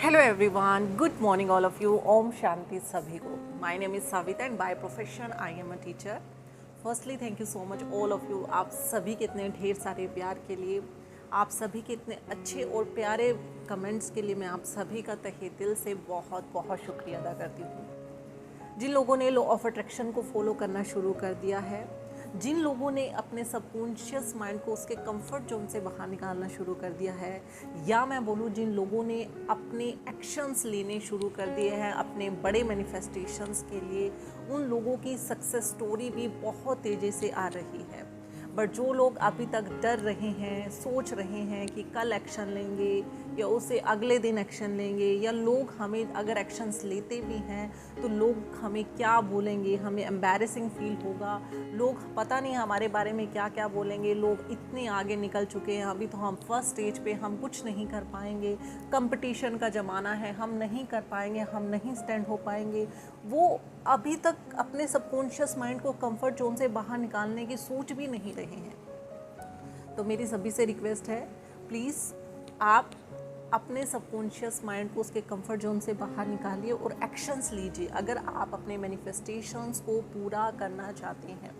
Hello everyone, good morning all of you. Om Shanti सभी को. My name is Savita and by profession I am a teacher. Firstly thank you so much all of you. आप सभी के इतने ढेर सारे प्यार के लिए, आप सभी के इतने अच्छे और प्यारे कमेंट्स के लिए मैं आप सभी का तहे दिल से बहुत बहुत शुक्रिया अदा करती हूँ. जिन लोगों ने लॉ ऑफ अट्रैक्शन को फॉलो करना शुरू कर दिया है, जिन लोगों ने अपने सबकॉन्शियस माइंड को उसके कंफर्ट जोन से बाहर निकालना शुरू कर दिया है, या मैं बोलूँ जिन लोगों ने अपने एक्शंस लेने शुरू कर दिए हैं अपने बड़े मैनिफेस्टेशंस के लिए, उन लोगों की सक्सेस स्टोरी भी बहुत तेज़ी से आ रही है. बट जो लोग अभी तक डर रहे हैं, सोच रहे हैं कि कल एक्शन लेंगे या उससे अगले दिन एक्शन लेंगे, या लोग हमें अगर एक्शंस लेते भी हैं तो लोग हमें क्या बोलेंगे, हमें एम्बैरेसिंग फील होगा, लोग पता नहीं हमारे बारे में क्या क्या बोलेंगे, लोग इतने आगे निकल चुके हैं, अभी तो हम फर्स्ट स्टेज पे, हम कुछ नहीं कर पाएंगे, कंपटीशन का ज़माना है, हम नहीं कर पाएंगे, हम नहीं स्टैंड हो पाएंगे, वो अभी तक अपने सबकॉन्शियस माइंड को कंफर्ट जोन से बाहर निकालने की सोच भी नहीं रहे हैं. तो मेरी सभी से रिक्वेस्ट है, प्लीज़ आप अपने सबकॉन्शियस माइंड को उसके कंफर्ट जोन से बाहर निकालिए और एक्शंस लीजिए अगर आप अपने मैनिफेस्टेशंस को पूरा करना चाहते हैं.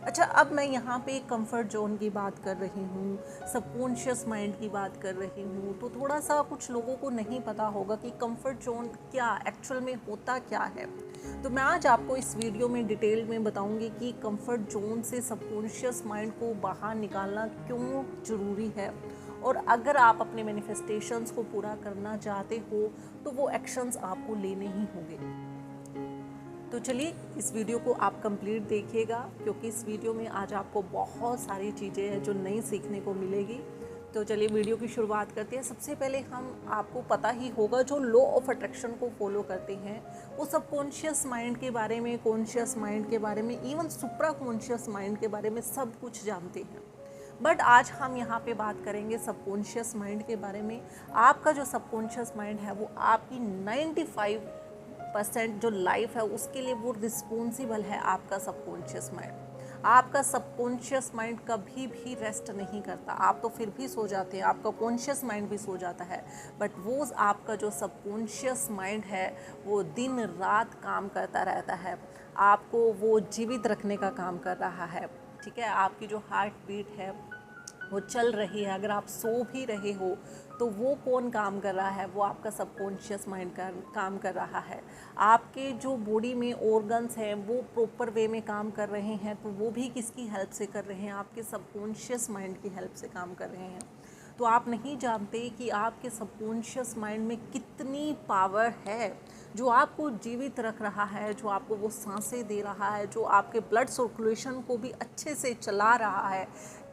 अच्छा, अब मैं यहाँ पे कंफर्ट जोन की बात कर रही हूँ, सबकॉन्शियस माइंड की बात कर रही हूँ, तो थोड़ा सा कुछ लोगों को नहीं पता होगा कि कंफर्ट जोन क्या एक्चुअल में होता क्या है. तो मैं आज आपको इस वीडियो में डिटेल में बताऊंगी कि कंफर्ट जोन से सबकॉन्शियस माइंड को बाहर निकालना क्यों ज़रूरी है, और अगर आप अपने मैनिफेस्टेशंस को पूरा करना चाहते हो तो वो एक्शंस आपको लेने ही होंगे. तो चलिए इस वीडियो को आप कंप्लीट देखिएगा, क्योंकि इस वीडियो में आज आपको बहुत सारी चीज़ें हैं जो नई सीखने को मिलेगी. तो चलिए वीडियो की शुरुआत करते हैं. सबसे पहले हम आपको पता ही होगा जो लॉ ऑफ अट्रैक्शन को फॉलो करते हैं वो सबकॉन्शियस माइंड के बारे में, कॉन्शियस माइंड के बारे में, इवन सुप्रा कॉन्शियस माइंड के बारे में सब कुछ जानते हैं. बट आज हम यहाँ पे बात करेंगे सबकॉन्शियस माइंड के बारे में. आपका जो सबकॉन्शियस माइंड है वो आपकी 95% जो लाइफ है उसके लिए वो रिस्पॉन्सिबल है. आपका सबकॉन्शियस माइंड, आपका सबकॉन्शियस माइंड कभी भी रेस्ट नहीं करता. आप तो फिर भी सो जाते हैं, आपका कॉन्शियस माइंड भी सो जाता है, बट वो आपका जो सबकॉन्शियस माइंड है वो दिन रात काम करता रहता है. आपको वो जीवित रखने का काम कर रहा है. ठीक है, आपकी जो हार्ट बीट है वो चल रही है. अगर आप सो भी रहे हो तो वो कौन काम कर रहा है? वो आपका सबकॉन्शियस माइंड का काम कर रहा है. आपके जो बॉडी में ऑर्गन्स हैं वो प्रॉपर वे में काम कर रहे हैं, तो वो भी किसकी हेल्प से कर रहे हैं? आपके सबकॉन्शियस माइंड की हेल्प से काम कर रहे हैं. तो आप नहीं जानते कि आपके सबकॉन्शियस माइंड में कितनी पावर है जो आपको जीवित रख रहा है, जो आपको वो सांसें दे रहा है, जो आपके ब्लड सर्कुलेशन को भी अच्छे से चला रहा है.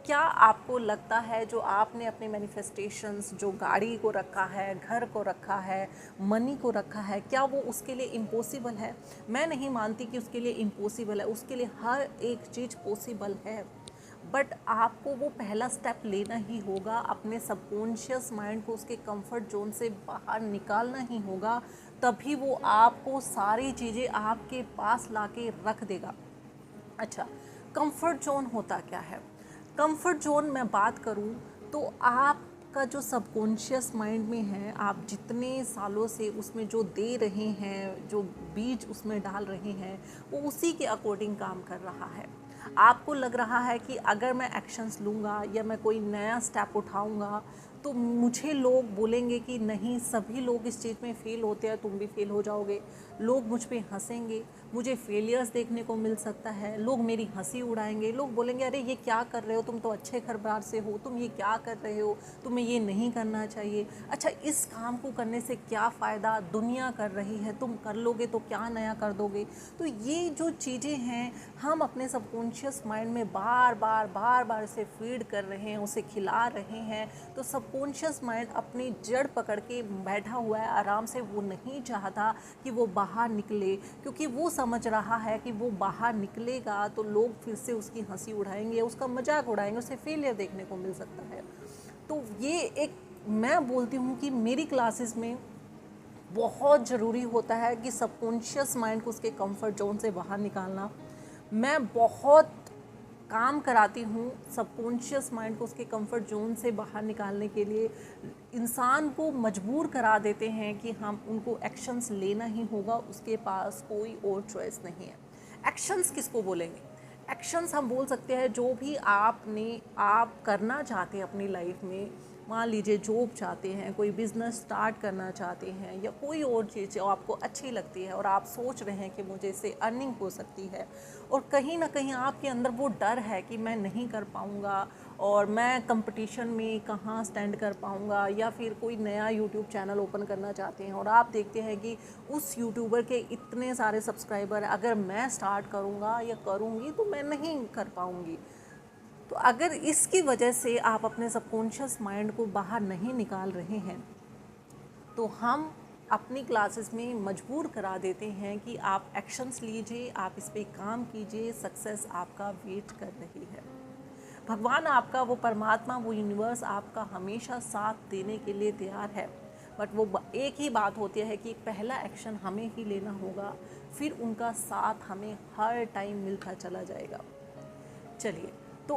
क्या आपको लगता है जो आपने अपने मैनिफेस्टेशंस, जो गाड़ी को रखा है, घर को रखा है, मनी को रखा है, क्या वो उसके लिए इम्पॉसिबल है? मैं नहीं मानती कि उसके लिए इम्पॉसिबल है. उसके लिए हर एक चीज़ पॉसिबल है, बट आपको वो पहला स्टेप लेना ही होगा. अपने सबकॉन्शियस माइंड को उसके कंफर्ट जोन से बाहर निकालना ही होगा, तभी वो आपको सारी चीज़ें आपके पास लाके रख देगा. अच्छा, कंफर्ट जोन होता क्या है? कंफर्ट जोन मैं बात करूं तो आपका जो सबकॉन्शियस माइंड में है, आप जितने सालों से उसमें जो दे रहे हैं, जो बीज उसमें डाल रहे हैं, वो उसी के अकॉर्डिंग काम कर रहा है. आपको लग रहा है कि अगर मैं एक्शंस लूँगा या मैं कोई नया स्टेप उठाऊँगा तो मुझे लोग बोलेंगे कि नहीं, सभी लोग इस चीज़ में फ़ेल होते हैं, तुम भी फेल हो जाओगे, लोग मुझ पे हंसेंगे, मुझे फेलियर्स देखने को मिल सकता है, लोग मेरी हंसी उड़ाएंगे, लोग बोलेंगे अरे ये क्या कर रहे हो, तुम तो अच्छे घर बार से हो, तुम ये क्या कर रहे हो, तुम्हें ये नहीं करना चाहिए. अच्छा, इस काम को करने से क्या फ़ायदा, दुनिया कर रही है, तुम कर लोगे तो क्या नया कर दोगे. तो ये जो चीज़ें हैं हम अपने सबकॉन्शियस माइंड में बार बार इसे फीड कर रहे हैं, उसे खिला रहे हैं. तो सबकॉन्शियस माइंड अपनी जड़ पकड़ के बैठा हुआ है आराम से. वो नहीं चाहता कि वो बाहर निकले, क्योंकि वो समझ रहा है कि वो बाहर निकलेगा तो लोग फिर से उसकी हंसी उड़ाएंगे, उसका मजाक उड़ाएंगे, उसे फेलियर देखने को मिल सकता है. तो ये एक, मैं बोलती हूँ कि मेरी क्लासेस में बहुत ज़रूरी होता है कि सबकॉन्शियस माइंड को उसके कंफर्ट जोन से बाहर निकालना. मैं बहुत काम कराती हूँ सबकॉन्शियस माइंड को उसके कंफर्ट जोन से बाहर निकालने के लिए। इंसान को मजबूर करा देते हैं कि हम उनको एक्शंस लेना ही होगा, उसके पास कोई और चॉइस नहीं है। एक्शंस किसको बोलेंगे? एक्शंस हम बोल सकते हैं जो भी आप करना चाहते हैं अपनी लाइफ में। मान लीजिए जॉब चाहते हैं, कोई बिज़नेस स्टार्ट करना चाहते हैं, या कोई और चीज़ जो आपको अच्छी लगती है और आप सोच रहे हैं कि मुझे इससे अर्निंग हो सकती है, और कहीं ना कहीं आपके अंदर वो डर है कि मैं नहीं कर पाऊँगा और मैं कंपटीशन में कहाँ स्टैंड कर पाऊँगा, या फिर कोई नया यूट्यूब चैनल ओपन करना चाहते हैं और आप देखते हैं कि उस यूट्यूबर के इतने सारे सब्सक्राइबर, अगर मैं स्टार्ट करूँगा या करूँगी तो मैं नहीं कर पाऊँगी। तो अगर इसकी वजह से आप अपने सबकॉन्शियस माइंड को बाहर नहीं निकाल रहे हैं, तो हम अपनी क्लासेस में मजबूर करा देते हैं कि आप एक्शंस लीजिए, आप इस पे काम कीजिए, सक्सेस आपका वेट कर रही है। भगवान आपका, वो परमात्मा, वो यूनिवर्स आपका हमेशा साथ देने के लिए तैयार है। बट वो एक ही बात होती है कि पहला एक्शन हमें ही लेना होगा, फिर उनका साथ हमें हर टाइम मिलता चला जाएगा। चलिए, तो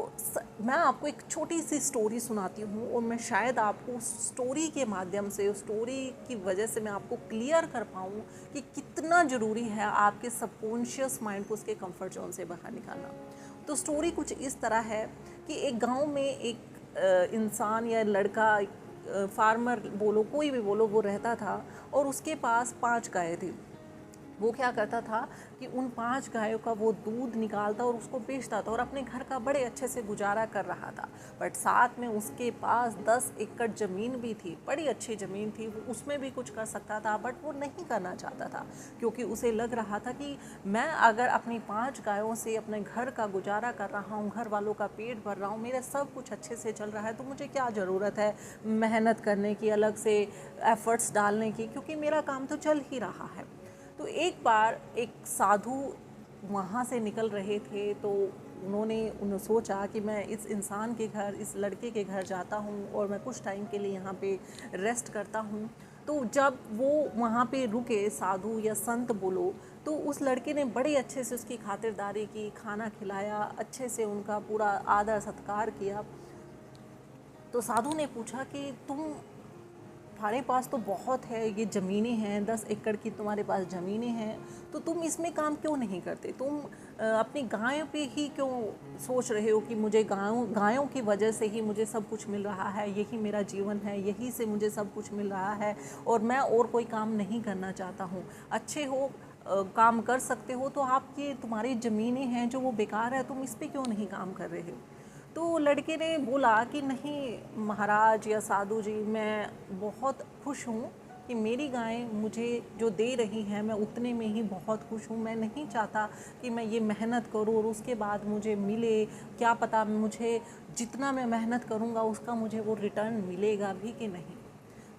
मैं आपको एक छोटी सी स्टोरी सुनाती हूँ, और मैं शायद आपको उस स्टोरी के माध्यम से, उस स्टोरी की वजह से मैं आपको क्लियर कर पाऊँ कि कितना ज़रूरी है आपके सबकॉन्शियस माइंड को उसके कंफर्ट जोन से बाहर निकालना। तो स्टोरी कुछ इस तरह है कि एक गांव में एक इंसान या लड़का, फार्मर बोलो, कोई भी बोलो, वो रहता था और उसके पास 5 गायें थी। वो क्या करता था कि उन 5 गायों का वो दूध निकालता और उसको बेचता था और अपने घर का बड़े अच्छे से गुजारा कर रहा था। बट साथ में उसके पास 10 एकड़ ज़मीन भी थी, बड़ी अच्छी ज़मीन थी, वो उसमें भी कुछ कर सकता था, बट वो नहीं करना चाहता था, क्योंकि उसे लग रहा था कि मैं अगर अपनी 5 गायों से अपने घर का गुजारा कर रहा हूँ, घर वालों का पेट भर रहा हूँ, मेरा सब कुछ अच्छे से चल रहा है, तो मुझे क्या ज़रूरत है मेहनत करने की, अलग से एफ़र्ट्स डालने की, क्योंकि मेरा काम तो चल ही रहा है। तो एक बार एक साधु वहाँ से निकल रहे थे, तो उन्होंने सोचा कि मैं इस इंसान के घर, इस लड़के के घर जाता हूँ और मैं कुछ टाइम के लिए यहाँ पे रेस्ट करता हूँ। तो जब वो वहाँ पे रुके, साधु या संत बोलो, तो उस लड़के ने बड़े अच्छे से उसकी खातिरदारी की, खाना खिलाया, अच्छे से उनका पूरा आदर सत्कार किया। तो साधु ने पूछा कि तुम्हारे पास तो बहुत है, ये ज़मीनें हैं, 10 एकड़ की तुम्हारे पास ज़मीनें हैं, तो तुम इसमें काम क्यों नहीं करते? तुम अपनी गायों पे ही क्यों सोच रहे हो कि मुझे गायों की वजह से ही मुझे सब कुछ मिल रहा है, यही मेरा जीवन है, यही से मुझे सब कुछ मिल रहा है और मैं और कोई काम नहीं करना चाहता हूँ। अच्छे हो, काम कर सकते हो, तो आपकी तुम्हारी ज़मीनें हैं जो वो बेकार है, तुम इस पर क्यों नहीं काम कर रहे हो? तो लड़के ने बोला कि नहीं महाराज या साधु जी, मैं बहुत खुश हूँ कि मेरी गायें मुझे जो दे रही हैं, मैं उतने में ही बहुत खुश हूँ। मैं नहीं चाहता कि मैं ये मेहनत करूँ और उसके बाद मुझे मिले, क्या पता मुझे जितना मैं मेहनत करूँगा उसका मुझे वो रिटर्न मिलेगा भी कि नहीं।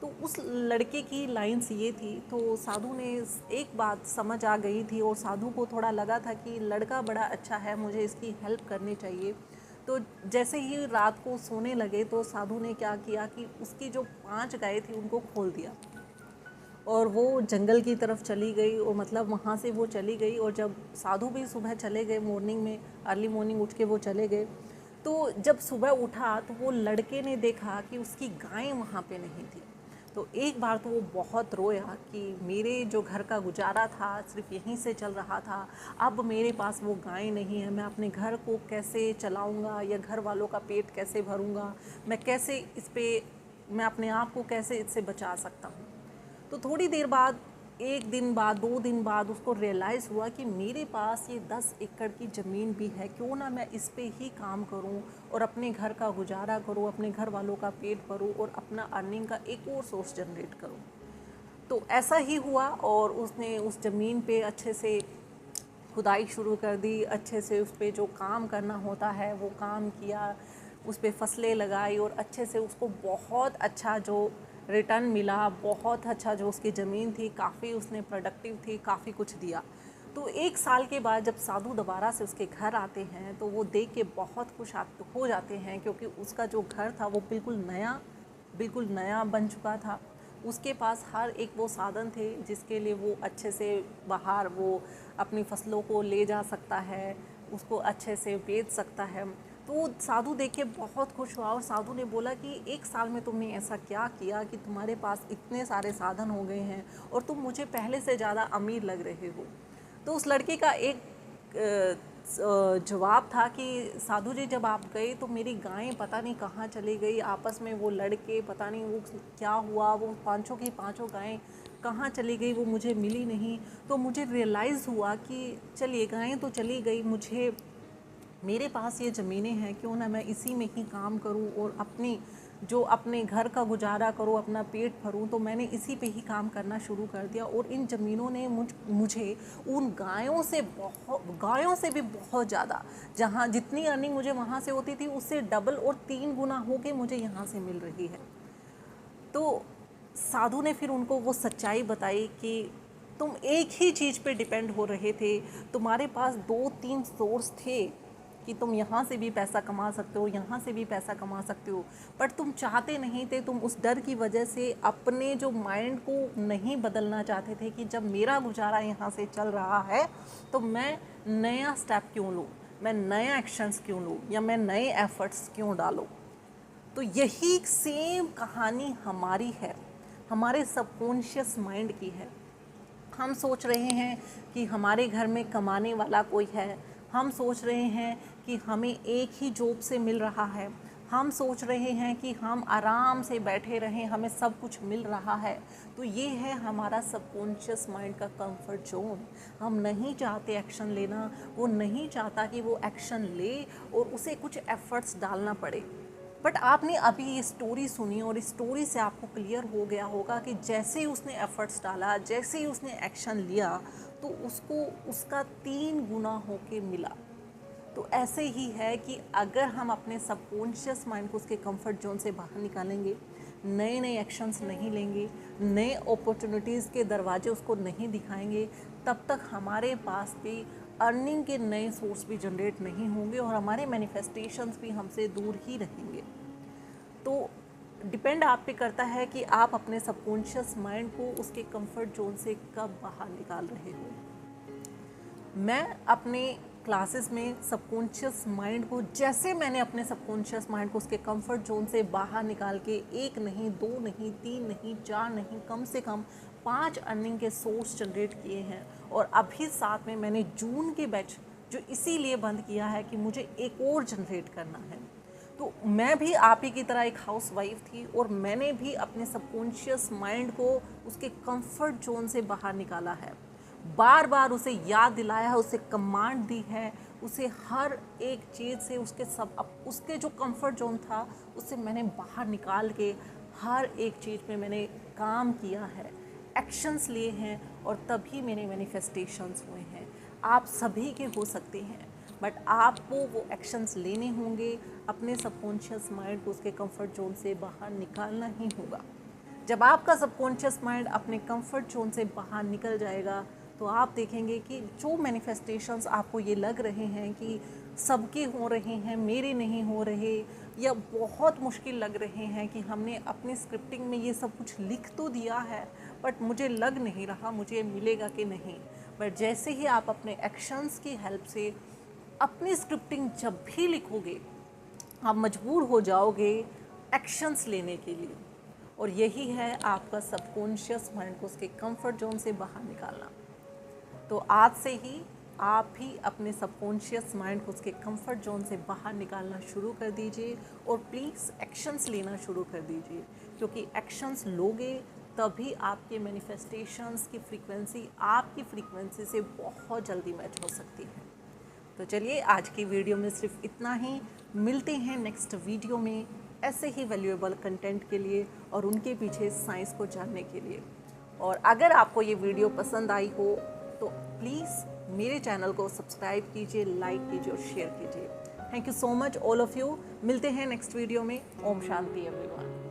तो उस लड़के की लाइन्स ये थी, तो साधु ने एक बात समझ आ गई थी और साधु को थोड़ा लगा था कि लड़का बड़ा अच्छा है, मुझे इसकी हेल्प करनी चाहिए। तो जैसे ही रात को सोने लगे, तो साधु ने क्या किया कि उसकी जो 5 गायें थी उनको खोल दिया और वो जंगल की तरफ चली गई, और मतलब वहाँ से वो चली गई। और जब साधु भी सुबह चले गए, मॉर्निंग में अर्ली मॉर्निंग उठ के वो चले गए, तो जब सुबह उठा तो वो लड़के ने देखा कि उसकी गायें वहाँ पे नहीं थी। तो एक बार तो वो बहुत रोया कि मेरे जो घर का गुजारा था सिर्फ यहीं से चल रहा था, अब मेरे पास वो गाय नहीं है, मैं अपने घर को कैसे चलाऊंगा या घर वालों का पेट कैसे भरूंगा, मैं कैसे मैं अपने आप को कैसे इससे बचा सकता हूँ। तो थोड़ी देर बाद, 1 दिन बाद, 2 दिन बाद उसको रियलाइज़ हुआ कि मेरे पास ये 10 एकड़ की ज़मीन भी है, क्यों ना मैं इस पे ही काम करूं और अपने घर का गुजारा करूं, अपने घर वालों का पेट भरूं और अपना अर्निंग का एक और सोर्स जनरेट करूं। तो ऐसा ही हुआ और उसने उस ज़मीन पे अच्छे से खुदाई शुरू कर दी, अच्छे से उस पर जो काम करना होता है वो काम किया, उस पर फसलें लगाई और अच्छे से उसको बहुत अच्छा जो रिटर्न मिला, बहुत अच्छा जो उसकी ज़मीन थी, काफ़ी उसने प्रोडक्टिव थी, काफ़ी कुछ दिया। तो 1 साल के बाद जब साधु दोबारा से उसके घर आते हैं, तो वो देख के बहुत खुश हो जाते हैं, क्योंकि उसका जो घर था वो बिल्कुल नया बन चुका था। उसके पास हर एक वो साधन थे जिसके लिए वो अच्छे से बाहर वो अपनी फसलों को ले जा सकता है, उसको अच्छे से बेच सकता है। तो साधु देख के बहुत खुश हुआ और साधु ने बोला कि 1 साल में तुमने ऐसा क्या किया कि तुम्हारे पास इतने सारे साधन हो गए हैं और तुम मुझे पहले से ज़्यादा अमीर लग रहे हो। तो उस लड़के का एक जवाब था कि साधु जी जब आप गए तो मेरी गायें पता नहीं कहाँ चली गई, आपस में वो लड़के पता नहीं वो क्या हुआ, वो पाँचों की पाँचों गायें कहाँ चली गई वो मुझे मिली नहीं। तो मुझे रियलाइज़ हुआ कि चलिए गायें तो चली गई, मुझे मेरे पास ये ज़मीनें हैं, क्यों ना मैं इसी में ही काम करूं और अपने घर का गुजारा करूं, अपना पेट भरूं। तो मैंने इसी पे ही काम करना शुरू कर दिया और इन ज़मीनों ने मुझे उन गायों से भी बहुत ज़्यादा, जहाँ जितनी अर्निंग मुझे वहाँ से होती थी उससे डबल और 3 गुना होके मुझे यहाँ से मिल रही है। तो साधु ने फिर उनको वो सच्चाई बताई कि तुम एक ही चीज़ पे डिपेंड हो रहे थे, तुम्हारे पास 2-3 सोर्स थे कि तुम यहाँ से भी पैसा कमा सकते हो, यहाँ से भी पैसा कमा सकते हो, बट तुम चाहते नहीं थे। तुम उस डर की वजह से अपने जो माइंड को नहीं बदलना चाहते थे कि जब मेरा गुजारा यहाँ से चल रहा है तो मैं नया स्टेप क्यों लूँ, मैं नया एक्शंस क्यों लूँ, या मैं नए एफर्ट्स क्यों डालूँ। तो यही सेम कहानी हमारी है, हमारे सबकॉन्शियस माइंड की है। हम सोच रहे हैं कि हमारे घर में कमाने वाला कोई है, हम सोच रहे हैं कि हमें एक ही जॉब से मिल रहा है, हम सोच रहे हैं कि हम आराम से बैठे रहें, हमें सब कुछ मिल रहा है। तो ये है हमारा सबकॉन्शियस माइंड का कंफर्ट जोन। हम नहीं चाहते एक्शन लेना, वो नहीं चाहता कि वो एक्शन ले और उसे कुछ एफर्ट्स डालना पड़े। बट आपने अभी ये स्टोरी सुनी और इस स्टोरी से आपको क्लियर हो गया होगा कि जैसे ही उसने एफर्ट्स डाला, जैसे ही उसने एक्शन लिया, तो उसको उसका 3 गुना होके मिला। तो ऐसे ही है कि अगर हम अपने सबकॉन्शियस माइंड को उसके कंफर्ट जोन से बाहर निकालेंगे, नए नए एक्शंस नहीं लेंगे, नए अपॉर्चुनिटीज़ के दरवाजे उसको नहीं दिखाएंगे, तब तक हमारे पास भी अर्निंग के नए सोर्स भी जनरेट नहीं होंगे और हमारे मैनिफेस्टेशंस भी हमसे दूर ही रहेंगे। तो डिपेंड आप पे करता है कि आप अपने सबकॉन्शियस माइंड को उसके कंफर्ट जोन से कब बाहर निकाल रहे हो। मैं अपने क्लासेस में सबकॉन्शियस माइंड को, जैसे मैंने अपने सबकॉन्शियस माइंड को उसके कंफर्ट जोन से बाहर निकाल के 1 नहीं, 2 नहीं, 3 नहीं, 4 नहीं, कम से कम 5 अर्निंग के सोर्स जनरेट किए हैं। और अभी साथ में मैंने जून के बैच जो इसीलिए बंद किया है कि मुझे एक और जनरेट करना है। तो मैं भी आप ही की तरह एक हाउसवाइफ थी और मैंने भी अपने सबकॉन्शियस माइंड को उसके कंफर्ट जोन से बाहर निकाला है, बार बार उसे याद दिलाया है, उसे कमांड दी है, उसे हर एक चीज़ से उसके जो कंफर्ट जोन था उससे मैंने बाहर निकाल के हर एक चीज़ पे मैंने काम किया है, एक्शंस लिए हैं और तभी मेरे मैनिफेस्टेशंस हुए हैं। आप सभी के हो सकते हैं, बट आपको वो एक्शंस लेने होंगे, अपने सबकॉन्शियस माइंड को उसके कंफर्ट जोन से बाहर निकालना ही होगा। जब आपका सबकॉन्शियस माइंड अपने कंफर्ट जोन से बाहर निकल जाएगा तो आप देखेंगे कि जो मैनिफेस्टेशंस आपको ये लग रहे हैं कि सबके हो रहे हैं, मेरे नहीं हो रहे, या बहुत मुश्किल लग रहे हैं कि हमने अपनी स्क्रिप्टिंग में ये सब कुछ लिख तो दिया है बट मुझे लग नहीं रहा मुझे मिलेगा कि नहीं। बट जैसे ही आप अपने एक्शंस की हेल्प से अपनी स्क्रिप्टिंग जब भी लिखोगे, आप मजबूर हो जाओगे एक्शंस लेने के लिए। और यही है आपका सबकॉन्शियस माइंड को उसके कंफर्ट जोन से बाहर निकालना। तो आज से ही आप भी अपने सबकॉन्शियस माइंड को उसके कंफर्ट जोन से बाहर निकालना शुरू कर दीजिए और प्लीज़ एक्शंस लेना शुरू कर दीजिए, क्योंकि एक्शंस लोगे तभी आपके मैनिफेस्टेशंस की फ्रीक्वेंसी आपकी फ्रीक्वेंसी से बहुत जल्दी मैच हो सकती है। तो चलिए आज की वीडियो में सिर्फ इतना ही, मिलते हैं नेक्स्ट वीडियो में ऐसे ही वैल्यूएबल कंटेंट के लिए और उनके पीछे साइंस को जानने के लिए। और अगर आपको ये वीडियो पसंद आई हो तो प्लीज़ मेरे चैनल को सब्सक्राइब कीजिए, लाइक कीजिए और शेयर कीजिए। Thank you so much all of you. मिलते हैं नेक्स्ट वीडियो में। ओम शांति एवरीवन।